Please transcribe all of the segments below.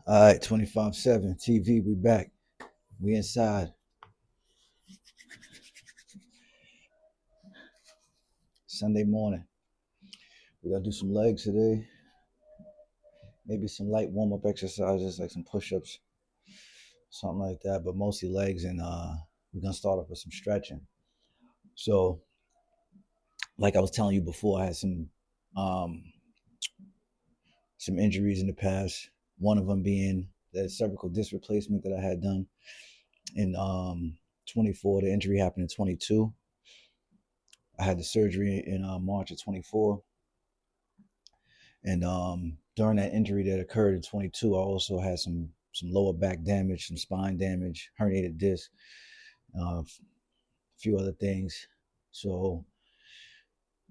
All right, 25/7 TV. We back. We inside. Sunday morning. We gotta do some legs today. Maybe some light warm up exercises like some push ups, something like that. But mostly legs, and we're gonna start off with some stretching. So, like I was telling you before, I had um, some injuries in the past. One of them being the cervical disc replacement that I had done in 24. The injury happened in 22. I had the surgery in March of 24. And during that injury that occurred in 22, I also had some lower back damage, some spine damage, herniated disc, a few other things. So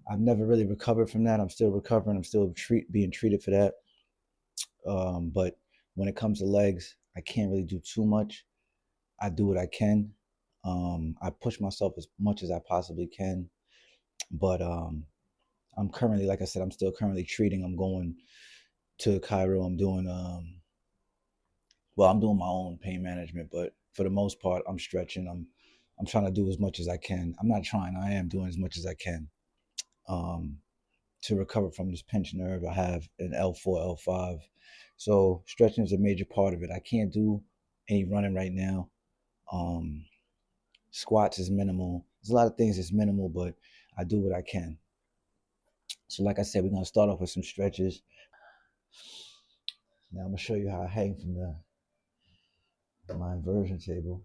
I've never really recovered from that. I'm still recovering. I'm still being treated for that. But when it comes to legs, I can't really do too much. I do what I can. I push myself as much as I possibly can. But I'm currently, like I said, I'm still currently treating. I'm going to Cairo. I'm doing my own pain management, but for the most part, I'm stretching. I'm trying to do as much as I can. I'm not trying. I am doing as much as I can um, to recover from this pinched nerve I have in L4, L5. So stretching is a major part of it. I can't do any running right now. Um, Squats is minimal. There's a lot of things that's minimal, but I do what I can. So like I said, we're gonna start off with some stretches. Now I'm gonna show you how I hang from my inversion table.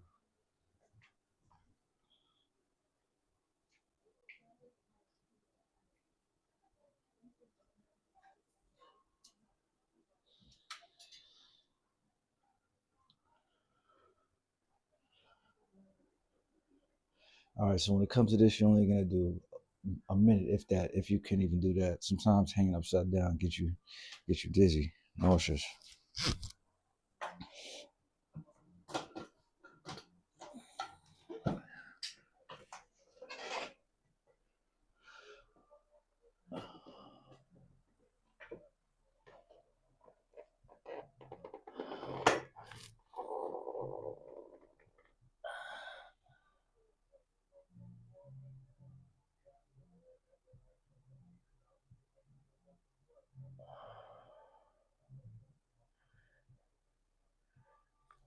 All right, so when it comes to this, you're only gonna do a minute, if that, if you can even do that. Sometimes hanging upside down get you dizzy, nauseous.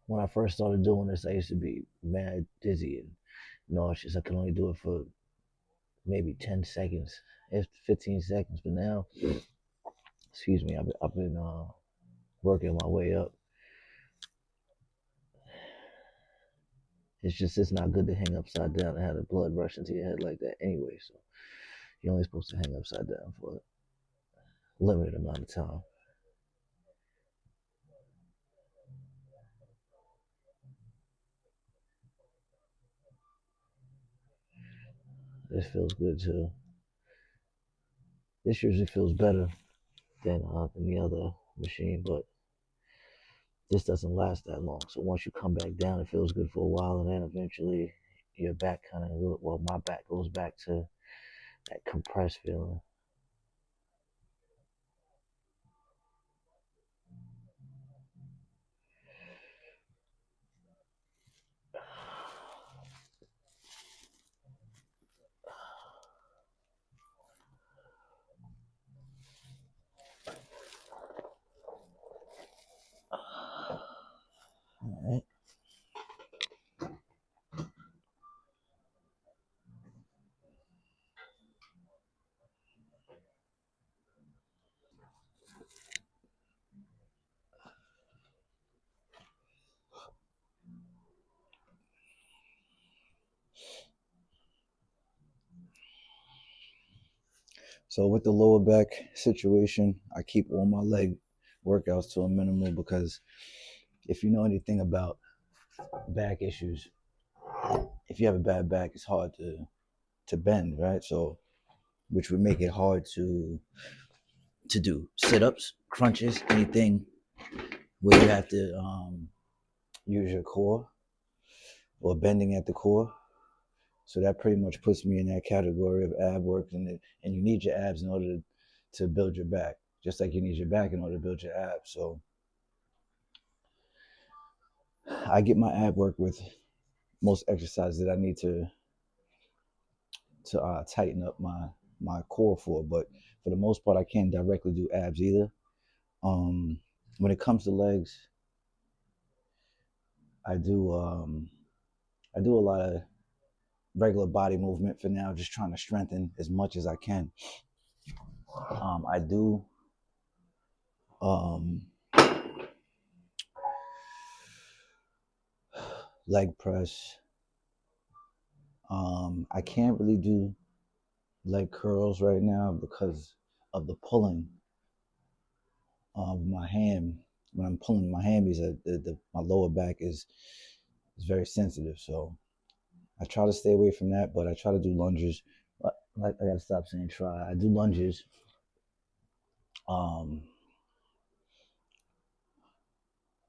When I first started doing this, I used to be mad dizzy and nauseous. I could only do it for maybe 10 seconds, if 15 seconds. But now, excuse me, I've been working my way up. It's not good to hang upside down and have the blood rush into your head like that anyway. So you're only supposed to hang upside down for a limited amount of time. This feels good too. This usually feels better than the other machine, but this doesn't last that long. So once you come back down, it feels good for a while, and then eventually your back kind of, well, my back goes back to that compressed feeling. All right. So with the lower back situation, I keep all my leg workouts to a minimum because if you know anything about back issues, if you have a bad back, it's hard to bend, right? So which would make it hard to do sit-ups, crunches, anything where you have to use your core or bending at the core. So that pretty much puts me in that category of ab work, and you need your abs in order to build your back, just like you need your back in order to build your abs. So I get my ab work with most exercises that I need to tighten up my core for. But for the most part, I can't directly do abs either. When it comes to legs, I do I do a lot of regular body movement for now, just trying to strengthen as much as I can. I do um, leg press. I can't really do leg curls right now because of the pulling of my ham. When I'm pulling my hammies, my lower back is very sensitive. So I try to stay away from that, but I try to do lunges. But like I gotta stop saying try. I do lunges. Um,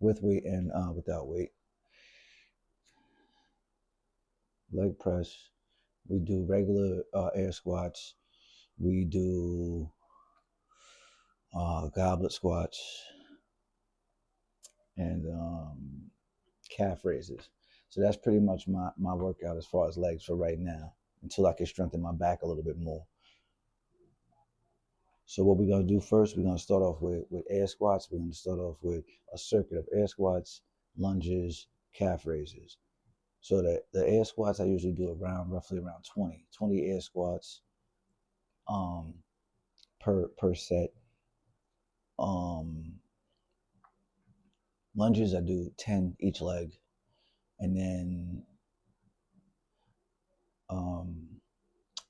with weight and without weight. Leg press. We do regular air squats. We do goblet squats and calf raises. So that's pretty much my workout as far as legs for right now, until I can strengthen my back a little bit more. So what we're gonna do first, we're gonna start off with air squats. We're gonna start off with a circuit of air squats, lunges, calf raises. So the air squats I usually do roughly around 20 air squats um, per set. Um, lunges I do 10 each leg, and then um,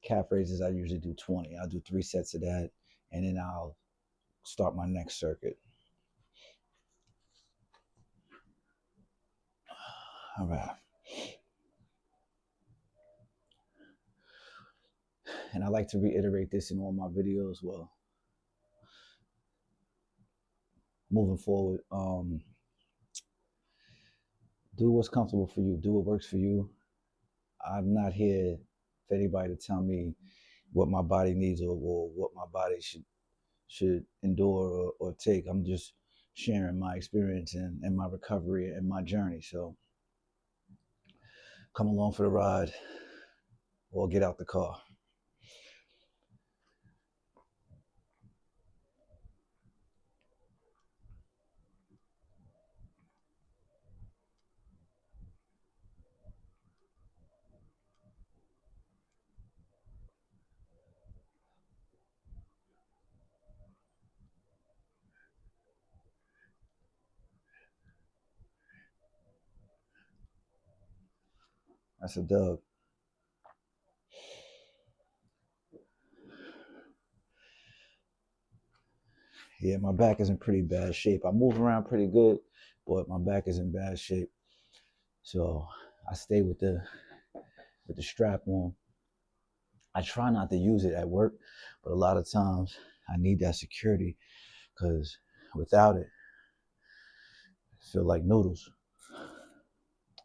calf raises I usually do 20. I'll do 3 sets of that, and then I'll start my next circuit. All right. And I like to reiterate this in all my videos. Well, moving forward, do what's comfortable for you. Do what works for you. I'm not here for anybody to tell me what my body needs or what my body should endure or take. I'm just sharing my experience and my recovery and my journey. So come along for the ride or get out the car. That's a dub. Yeah, my back is in pretty bad shape. I move around pretty good, but my back is in bad shape. So I stay with the strap on. I try not to use it at work, but a lot of times I need that security because without it, I feel like noodles.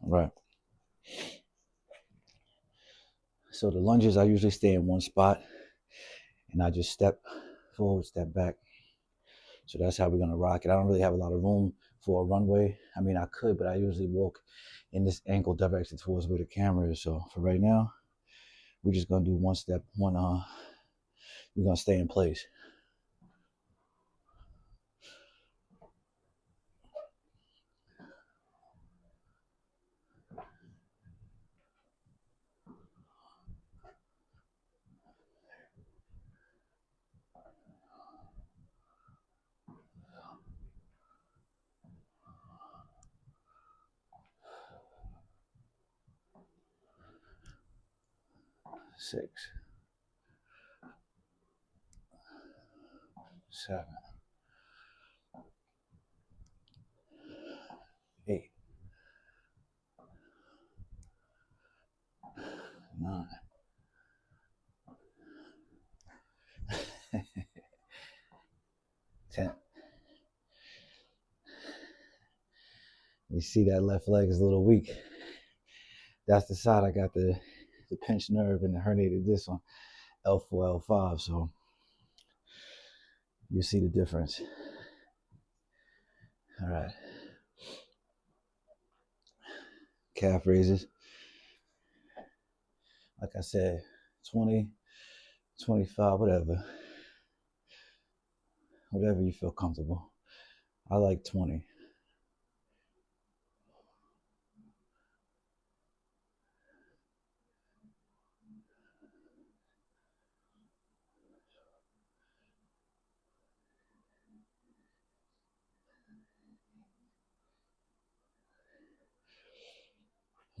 Right. So the lunges, I usually stay in one spot and I just step forward, step back. So that's how we're gonna rock it. I don't really have a lot of room for a runway. I mean, I could, but I usually walk in this angle direction towards where the camera is. So for right now, we're just gonna do one step, we're gonna stay in place. Six, seven, 8, 9. 10. You see that left leg is a little weak. That's the side I got the pinched nerve and the herniated disc on L4, L5. So you see the difference. All right. calf raises. Like I said, 20, 25, whatever you feel comfortable. I like 20.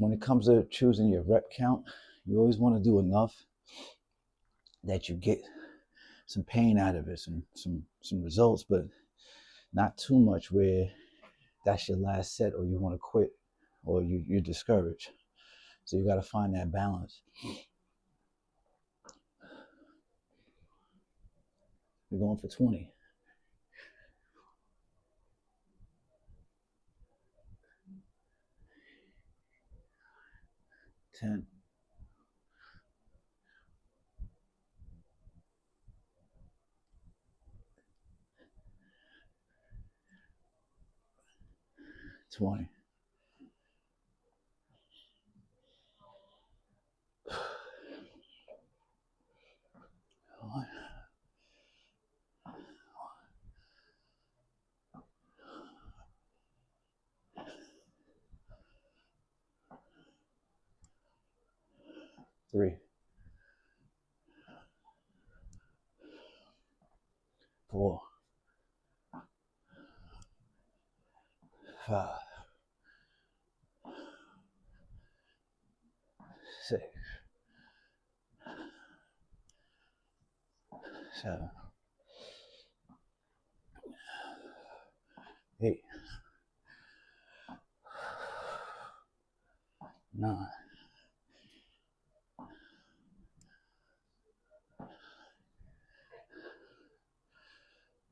When it comes to choosing your rep count, you always want to do enough that you get some pain out of it, some results, but not too much where that's your last set or you want to quit or you're discouraged. So you got to find that balance. We're going for 20. 10. 20. 3. 4. 5. 6. 7. 8. 9.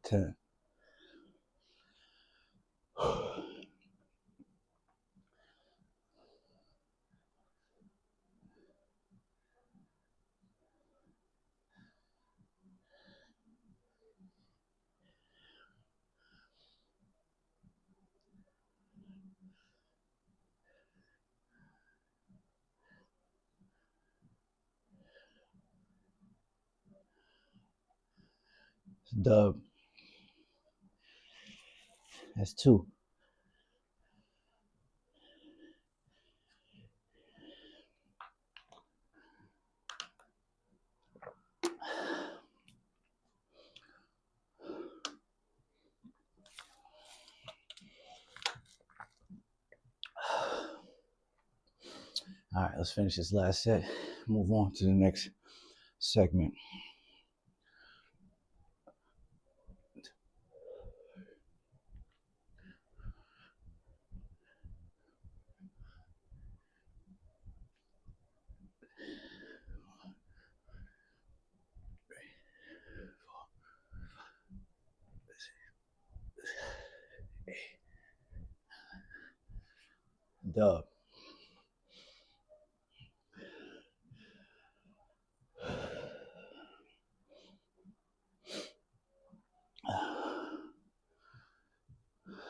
10. Dub. That's 2. All right, let's finish this last set. Move on to the next segment. Dub.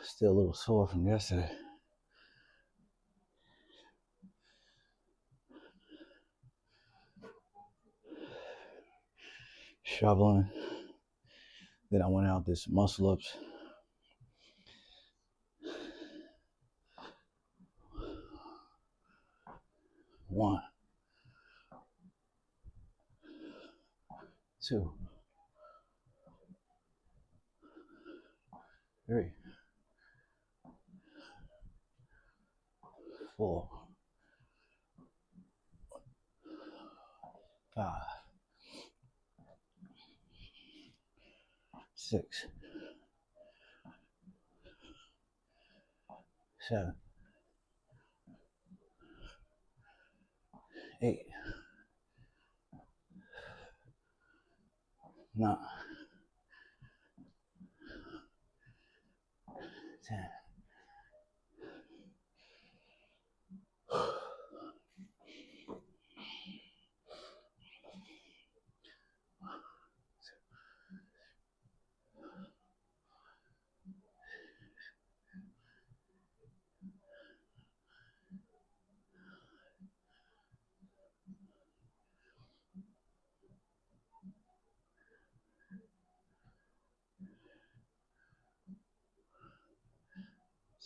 Still a little sore from yesterday. Shoveling. Then I went out, did some muscle ups. One. 2. 3. 4. 5. 6. 7. 8. 9. 10.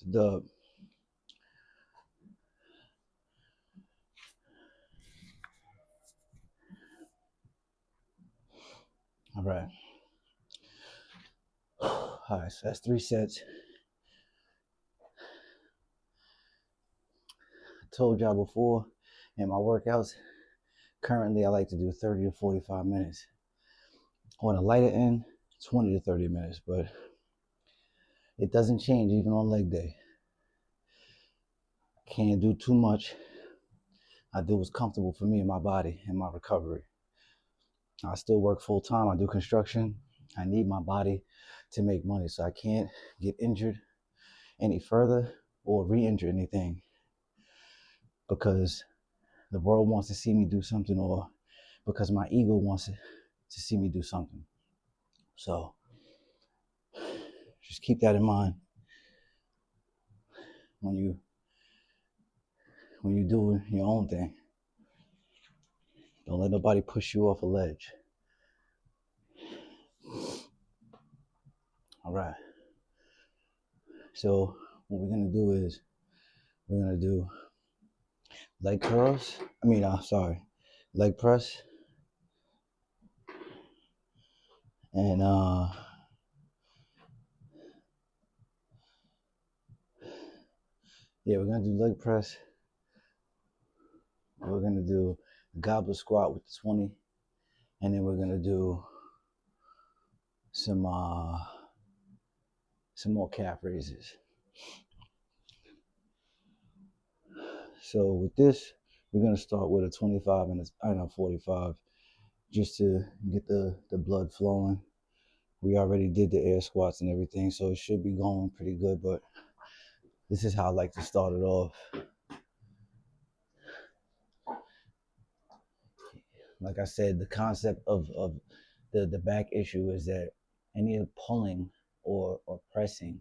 It's a dub. All right. All right, so that's 3 sets. I told y'all before in my workouts, currently I like to do 30 to 45 minutes. On the lighter end, 20 to 30 minutes, but it doesn't change even on leg day. Can't do too much. I do what's comfortable for me and my body and my recovery. I still work full time. I do construction. I need my body to make money, so I can't get injured any further or re-injure anything because the world wants to see me do something or because my ego wants to see me do something. So just keep that in mind when you do your own thing. Don't let nobody push you off a ledge. All right. So what we're gonna do is we're gonna do leg curls. Leg press, and we're gonna do leg press. We're gonna do a goblet squat with the 20, and then we're gonna do some more calf raises. So with this, we're gonna start with a 25 and a 45, just to get the blood flowing. We already did the air squats and everything, so it should be going pretty good, but this is how I like to start it off. Like I said, the concept of the back issue is that any pulling or pressing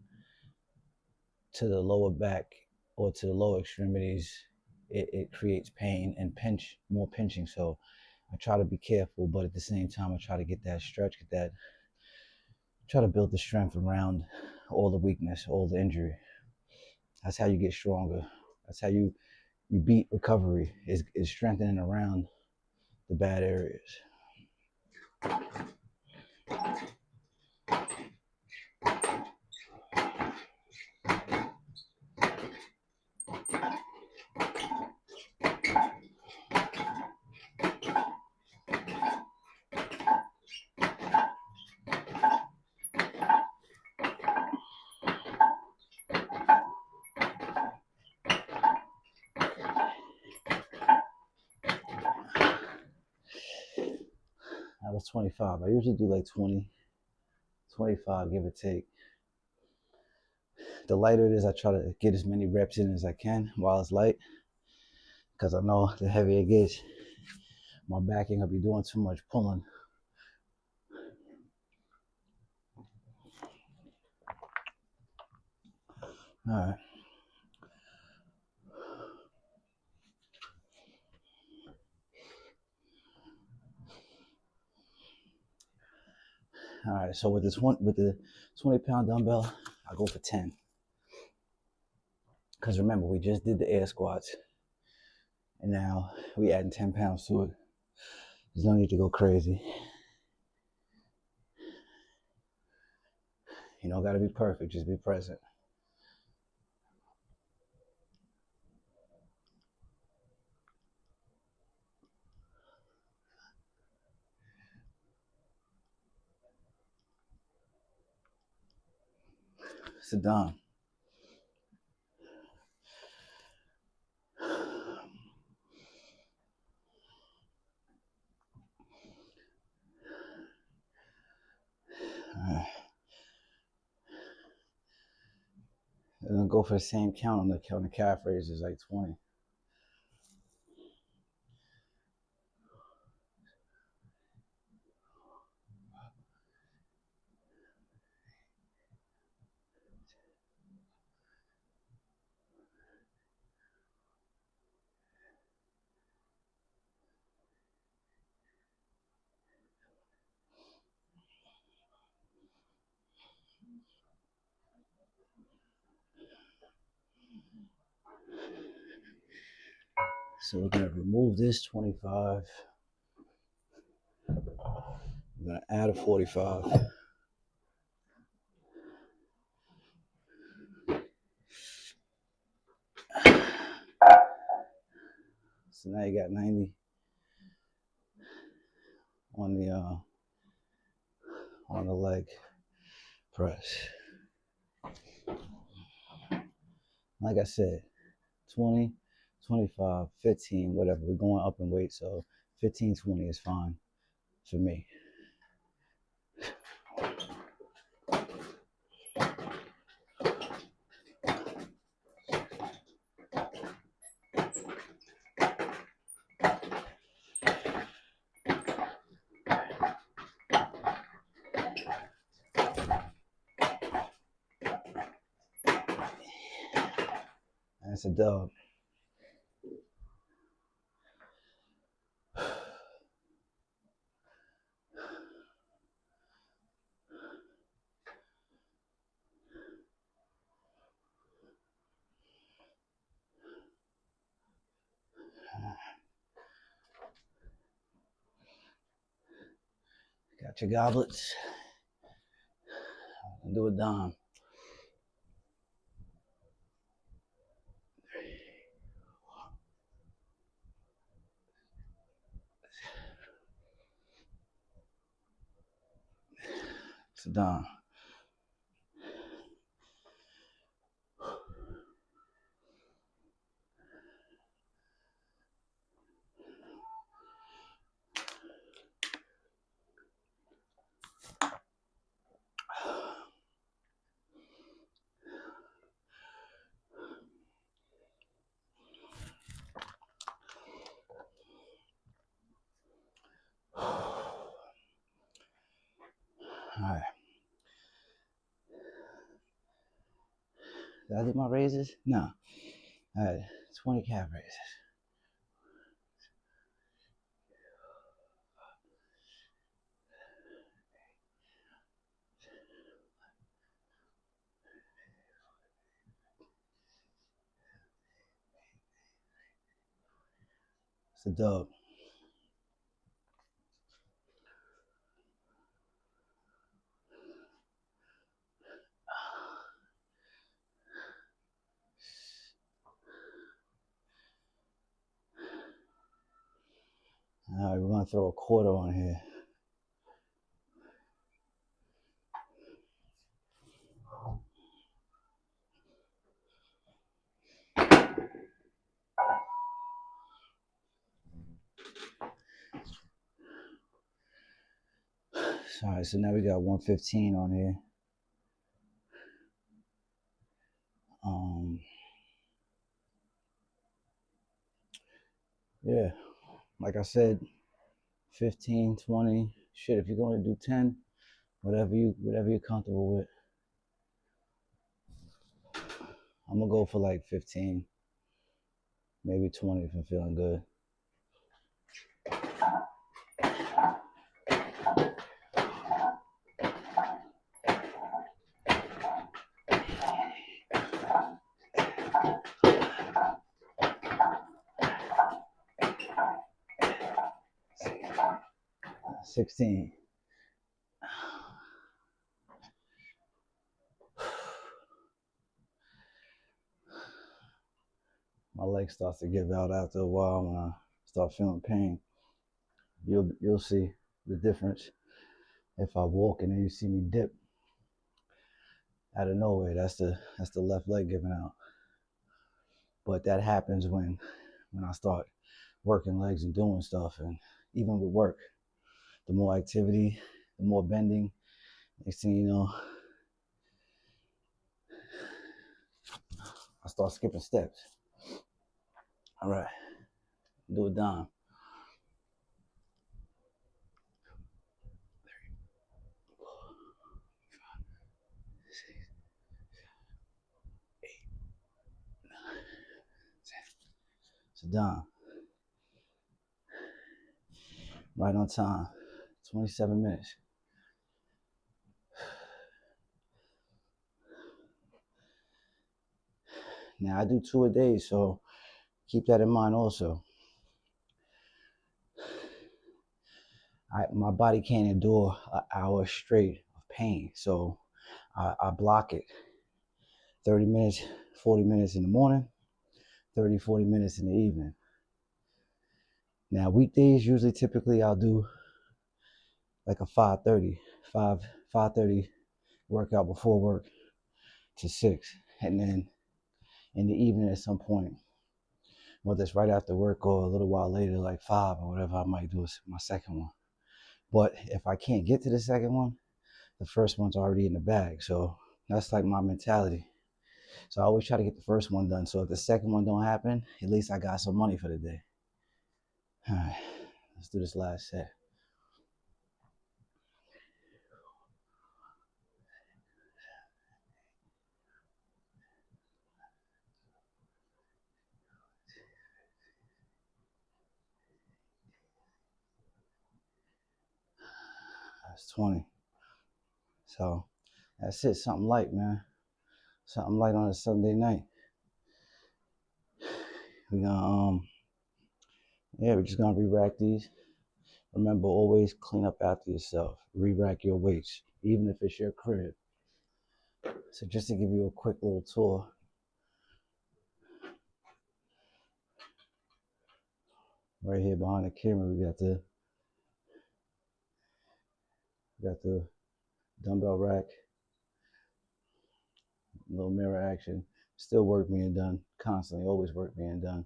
to the lower back or to the lower extremities, it creates pain and more pinching. So I try to be careful, but at the same time, I try to get that stretch, try to build the strength around all the weakness, all the injury. That's how you get stronger. That's how you beat recovery, is strengthening around the bad areas. That was 25. I usually do like 20, 25, give or take. The lighter it is, I try to get as many reps in as I can while it's light, because I know the heavier it gets, my back ain't gonna be doing too much pulling. All right. All right, so with the 20-pound dumbbell, I go for 10. Because remember, we just did the air squats, and now we adding 10 pounds to it. There's no need to go crazy. You don't gotta be perfect, just be present. Sit down. All right. I'm gonna go for the same count on the calf raises, like 20. So we're gonna remove this 25. We're gonna add a 45. So now you got 90 on the leg press. Like I said, 20, 25, 15, whatever. We're going up in weight, so 15, 20 is fine for me. That's a dub. Got your goblets. Do a dime. It's a dime. All right. Did I do my raises? No. All right. 20 calf raises. It's a dub. All right, we're gonna throw a quarter on here. All right, so now we got 115 on here. Yeah, like I said, 15, 20. Shit, if you're going to do 10, whatever you're comfortable with. I'm gonna go for like 15, maybe 20 if I'm feeling good. $16. My leg starts to give out after a while when I start feeling pain. You'll see the difference if I walk and then you see me dip out of nowhere. That's the left leg giving out. But that happens when I start working legs and doing stuff, and even with work, the more activity, the more bending. Next thing you know, I start skipping steps. All right, do a dime. It's a dime. Right on time. 27 minutes. Now I do 2 a day, so keep that in mind also. My body can't endure an hour straight of pain. So I block it 30 minutes, 40 minutes in the morning, 30, 40 minutes in the evening. Now, weekdays, usually typically I'll do like a 5:30 workout before work to 6. And then in the evening at some point, whether it's right after work or a little while later, like 5 or whatever, I might do my second one. But if I can't get to the second one, the first one's already in the bag. So that's like my mentality. So I always try to get the first one done. So if the second one don't happen, at least I got some money for the day. All right, let's do this last set. That's 20. So that's it. Something light, man. Something light on a Sunday night. We gonna we're just gonna re-rack these. Remember, always clean up after yourself. Re-rack your weights, even if it's your crib. So just to give you a quick little tour. Right here behind the camera, we got the dumbbell rack, little mirror action. Still work being done, constantly, always work being done.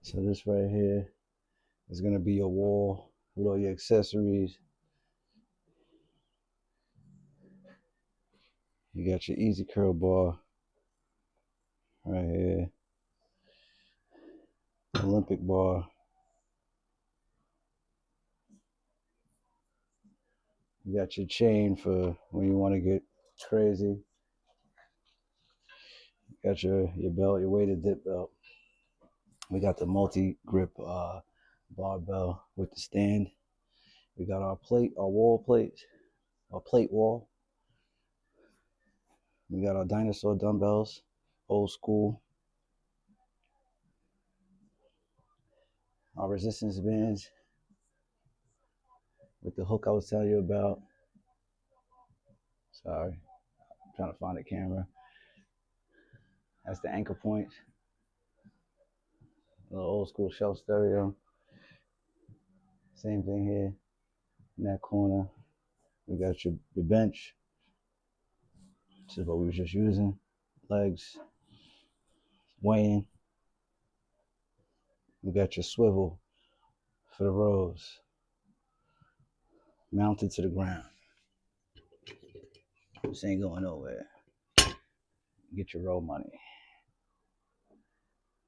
So this right here is gonna be your wall with all your accessories. You got your easy curl bar right here, Olympic bar. You got your chain for when you want to get crazy. You got your belt, your weighted dip belt. We got the multi-grip barbell with the stand. We got our plate, our wall plate, our plate wall. We got our dinosaur dumbbells, old school. Our resistance bands with the hook I was telling you about. Sorry, I'm trying to find the camera. That's the anchor point. A little old school shelf stereo. Same thing here in that corner. We got your bench. This is what we were just using. Legs, weighing. We got your swivel for the rows. Mounted to the ground. This ain't going nowhere. Get your row money.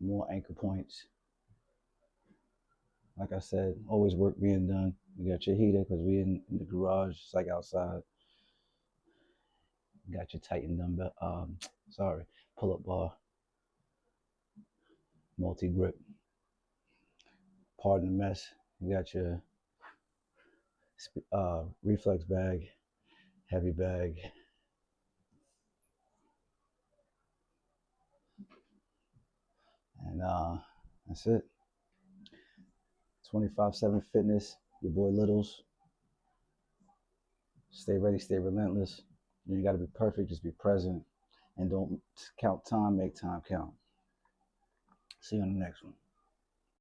More anchor points. Like I said, always work being done. You got your heater because we in the garage. It's like outside. You got your Titan dumbbell. Pull-up bar. Multi-grip. Pardon the mess. You got your reflex bag, heavy bag. And that's it. 24/7 Fitness, your boy Littles. Stay ready, stay relentless. You got to be perfect, just be present. And don't count time, make time count. See you on the next one.